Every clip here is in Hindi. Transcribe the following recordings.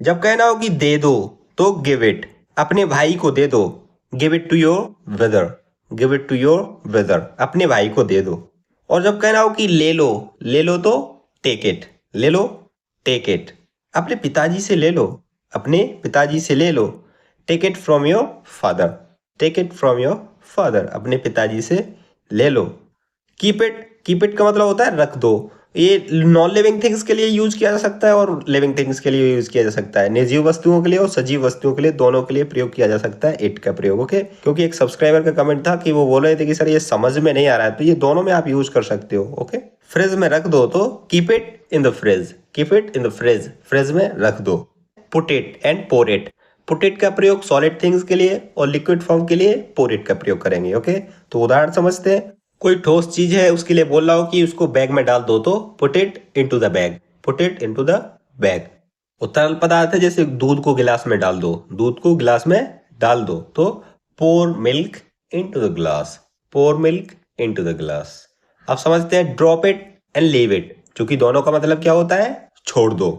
जब कहना हो कि दे दो तो गिव इट, अपने भाई को दे दो। Give it to your brother, give it to your brother, अपने भाई को दे दो। और जब कहना हो कि ले लो तो टेक इट, ले लो, टेक इट, अपने पिताजी से ले लो, अपने पिताजी से ले लो। Take it from your father, take it from your father, अपने पिताजी से ले लो। कीप इट का मतलब होता है रख दो। ये नॉन लिविंग थिंग्स के लिए यूज किया जा सकता है और लिविंग थिंग्स के लिए यूज किया जा सकता है। निर्जीव वस्तुओं के लिए और सजीव वस्तुओं के लिए, दोनों के लिए प्रयोग किया जा सकता है इट का प्रयोग। ओके, क्योंकि एक सब्सक्राइबर का कमेंट था कि वो बोल रहे थे कि सर ये समझ में नहीं आ रहा है, तो ये दोनों में आप यूज कर सकते हो। ओके, फ्रिज में रख दो तो keep it in the fridge, keep it in the fridge, fridge में रख दो। Put it and pour it, put it का प्रयोग सॉलिड थिंग्स के लिए और लिक्विड फॉर्म के लिए पोर इट का प्रयोग करेंगे। ओके, तो उदाहरण समझते हैं। कोई ठोस चीज है, उसके लिए बोल रहा हो कि उसको बैग में डाल दो तो put it into the bag, put it into the bag. और तरल पदार्थ है, जैसे दूध को गिलास में डाल दो, दूध को गिलास में डाल दो तो pour milk into the glass, pour milk into the glass. अब समझते हैं drop it and leave it, क्योंकि दोनों का मतलब क्या होता है, छोड़ दो।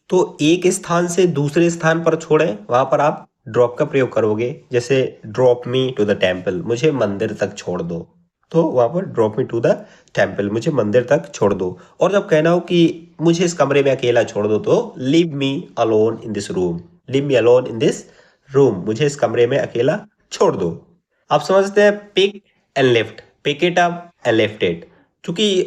तो एक स्थान से दूसरे स्थान पर छोड़ें, वहां पर आप ड्रॉप का प्रयोग करोगे। जैसे drop me to the temple, मुझे मंदिर तक छोड़ दो, तो वहां पर drop me to the temple, मुझे मंदिर तक छोड़ दो। और जब कहना हो कि मुझे इस कमरे में अकेला छोड़ दो तो leave me alone in this room, leave me alone in this room, मुझे इस कमरे में अकेला छोड़ दो। अब समझते हैं pick and lift, pick it up and lift it. चूंकि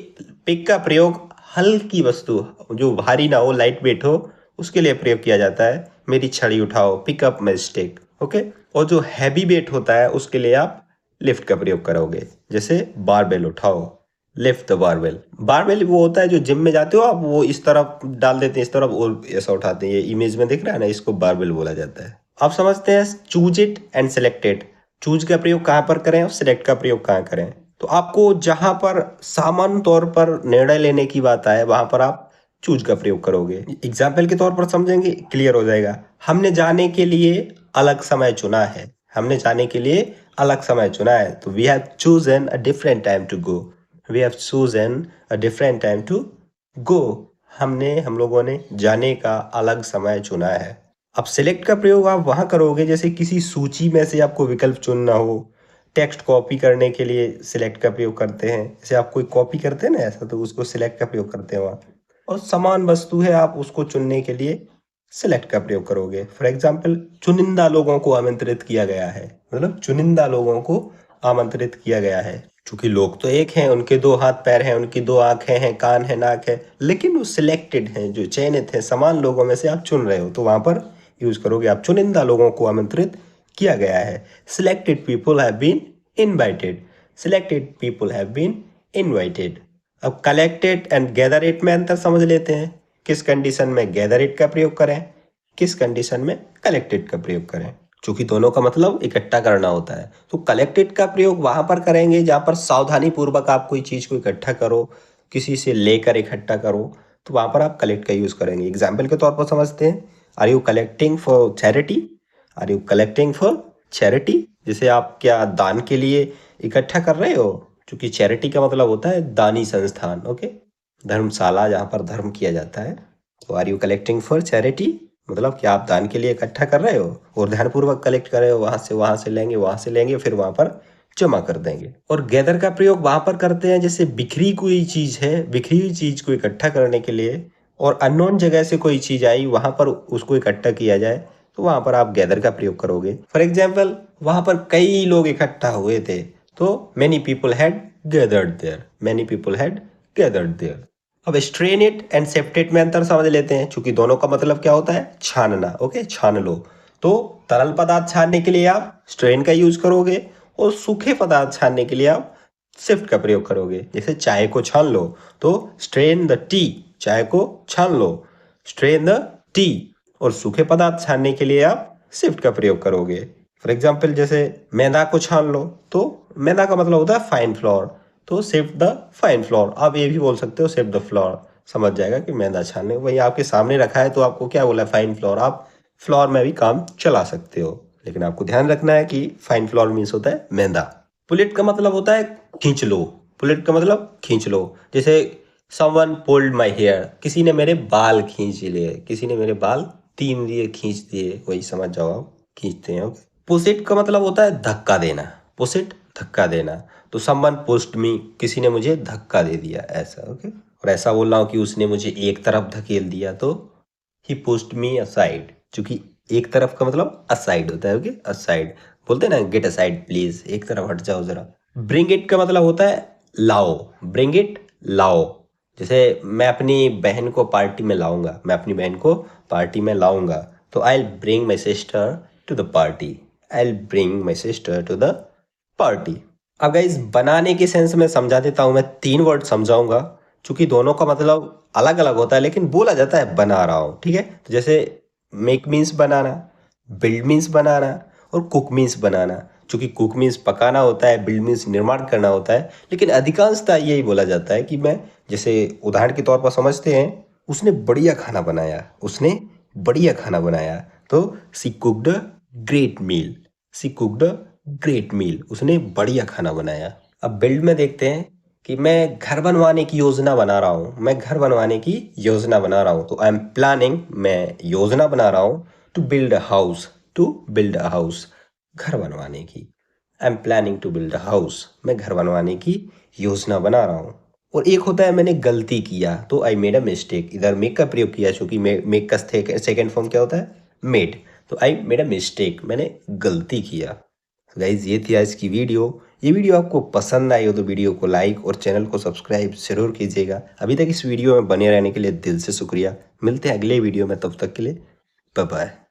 पिक का प्रयोग हल्की वस्तु जो भारी ना हो, लाइट वेट हो, उसके लिए प्रयोग किया जाता है। मेरी छड़ी उठाओ, pick up my stick. Okay, और जो हैवी वेट होता है उसके लिए आप लिफ्ट का प्रयोग करोगे। जैसे बारबेल उठाओ, लिफ्ट द बारबेल। बारबेल वो होता है जो जिम में जाते हो आप, वो इस तरफ डाल देते हैं, इस तरफ, और ऐसा उठाते हैं। ये इमेज में दिख रहा है ना, इसको बारबेल बोला जाता है। अब समझते हैं choose it and select it. Choose का प्रयोग कहाँ पर करें और सिलेक्ट का प्रयोग कहाँ करें। तो आपको जहां पर सामान्य तौर पर निर्णय लेने की बात आए, वहां पर आप चूज का प्रयोग करोगे। एग्जाम्पल के तौर पर समझेंगे, क्लियर हो जाएगा। हमने जाने के लिए अलग समय चुना है, हमने जाने के लिए अलग समय चुना है, तो we have chosen a different time to go, we have chosen a different time to go. हम लोगों ने जाने का अलग समय चुना है। अब सिलेक्ट का प्रयोग आप वहां करोगे, जैसे किसी सूची में से आपको विकल्प चुनना हो। टेक्स्ट कॉपी करने के लिए सिलेक्ट का प्रयोग करते हैं, जैसे आप कोई कॉपी करते हैं ना ऐसा, तो उसको सिलेक्ट का प्रयोग करते हैं वहाँ। और समान वस्तु है, आप उसको चुनने के लिए सिलेक्ट का प्रयोग करोगे। फॉर एग्जाम्पल, चुनिंदा लोगों को आमंत्रित किया गया है, मतलब चुनिंदा लोगों को आमंत्रित किया गया है। क्योंकि लोग तो एक हैं, उनके दो हाथ पैर हैं, उनकी दो आंखें हैं, कान है, नाक है, लेकिन वो सिलेक्टेड हैं, जो चयनित हैं, समान लोगों में से आप चुन रहे हो, तो वहां पर यूज करोगे आप चुनिंदा लोगों को आमंत्रित किया गया है। Selected people have been invited, selected people have been invited. अब कलेक्टेड एंड गैदर इट में अंतर समझ लेते हैं। किस कंडीशन में गैदर इट का प्रयोग करें, किस कंडीशन में कलेक्टेड का प्रयोग करें, क्योंकि दोनों का मतलब इकट्ठा करना होता है। तो कलेक्टेड का प्रयोग वहां पर करेंगे जहां पर सावधानी पूर्वक आप कोई चीज को इकट्ठा करो, किसी से लेकर इकट्ठा करो, तो वहां पर आप कलेक्ट का यूज करेंगे। एग्जाम्पल के तौर पर समझते हैं, are you collecting for charity, are you collecting for charity, जैसे आप क्या दान के लिए इकट्ठा कर रहे हो, क्योंकि चैरिटी का मतलब होता है दानी संस्थान। ओके, धर्मशाला जहां पर धर्म किया जाता है। तो are you collecting for charity, मतलब कि आप दान के लिए इकट्ठा कर रहे हो और ध्यानपूर्वक कलेक्ट कर रहे हो, वहां से लेंगे, वहां से लेंगे, फिर वहां पर जमा कर देंगे। और गैदर का प्रयोग वहां पर करते हैं, जैसे बिखरी कोई चीज है, बिखरी हुई चीज को इकट्ठा करने के लिए, और अननोन जगह से कोई चीज आई, वहां पर उसको इकट्ठा किया जाए, तो वहां पर आप गैदर का प्रयोग करोगे। फॉर एग्जाम्पल, वहां पर कई लोग इकट्ठा हुए थे, तो many people had gathered there, many people had gathered there. अब strain it and sept it में अंतर समझ लेते हैं, क्योंकि दोनों का मतलब क्या होता है, छानना। ओके, छान लो। तो तरल पदार्थ छानने के लिए आप स्ट्रेन का यूज करोगे, और सूखे पदार्थ छानने के लिए आप सिफ्ट का प्रयोग करोगे। जैसे चाय को छान लो तो स्ट्रेन द टी, चाय को छान लो, स्ट्रेन द टी। और सूखे पदार्थ छानने के लिए आप सिफ्ट का प्रयोग करोगे। फॉर एग्जाम्पल, जैसे मैदा को छान लो, तो मैदा का मतलब होता है फाइन फ्लोर, तो सिफ्ट द फाइन फ्लोर। आप ये भी बोल सकते हो सिफ्ट द फ्लोर, समझ जाएगा कि मैदा छानने। वही आपके सामने रखा है तो आपको क्या बोला, फाइन फ्लोर, आप फ्लोर में भी काम चला सकते हो, लेकिन आपको ध्यान रखना है कि फाइन फ्लोर मीन्स होता है मैदा। पुलिट का मतलब होता है खींच लो, पुलिट का मतलब खींच लो। जैसे समवन पुल्ड माई हेयर, किसी ने मेरे बाल खींच लिए, किसी ने मेरे बाल 3 दिए खींच दिए, वही समझ जाओ आप, खींचते हैं। ओके। पुश इट का मतलब होता है धक्का देना, पुश इट धक्का देना। तो समवन पुश्ड मी, किसी ने मुझे धक्का दे दिया, ऐसा। ओके। और ऐसा बोल रहा हूँ कि उसने मुझे एक तरफ धकेल दिया, तो ही पुश्ड मी असाइड, क्योंकि एक तरफ का मतलब असाइड होता है। ओके, असाइड बोलते हैं ना, गेट असाइड प्लीज, एक तरफ हट जाओ जरा। ब्रिंग इट का मतलब होता है लाओ, ब्रिंग इट लाओ। जैसे मैं अपनी बहन को पार्टी में लाऊंगा, मैं अपनी बहन को पार्टी में लाऊंगा, तो I will bring my sister to the party, I will bring my sister to the party. अब गाइस बनाने के सेंस में समझा देता हूँ, मैं 3 वर्ड समझाऊंगा, क्योंकि दोनों का मतलब अलग अलग होता है, लेकिन बोला जाता है बना रहा हूँ, ठीक है। तो जैसे मेक मीन्स बनाना, बिल्ड मीन्स बनाना, और कुक मीन्स बनाना। क्योंकि कुक मीन्स पकाना होता है, बिल्ड मीन्स निर्माण करना होता है, लेकिन अधिकांशतः यही बोला जाता है कि मैं, जैसे उदाहरण के तौर पर समझते हैं, उसने बढ़िया खाना बनाया, उसने बढ़िया खाना बनाया, तो सी कुक्ड ग्रेट मील, सी कुक्ड ग्रेट मील, उसने बढ़िया खाना बनाया। अब बिल्ड में देखते हैं कि मैं घर बनवाने की योजना बना रहा हूँ, मैं घर बनवाने की योजना बना रहा हूँ, तो आई एम प्लानिंग, मैं योजना बना रहा हूँ, to build a house, to build a house, घर बनवाने की। I am planning to build a house, मैं घर बनवाने की योजना बना रहा हूँ। और एक होता है मैंने गलती किया, तो आई मेड अ मिस्टेक, इधर मेक का प्रयोग किया, क्योंकि मेक का सेकेंड फॉर्म क्या होता है, मेड। तो आई मेड अ मिस्टेक, मैंने गलती किया। गाइज ये थी आज की वीडियो। ये वीडियो आपको पसंद आई हो तो वीडियो को लाइक और चैनल को सब्सक्राइब जरूर कीजिएगा। अभी तक इस वीडियो में बने रहने के लिए दिल से शुक्रिया। मिलते हैं अगले वीडियो में, तब तक के लिए बाय बाय।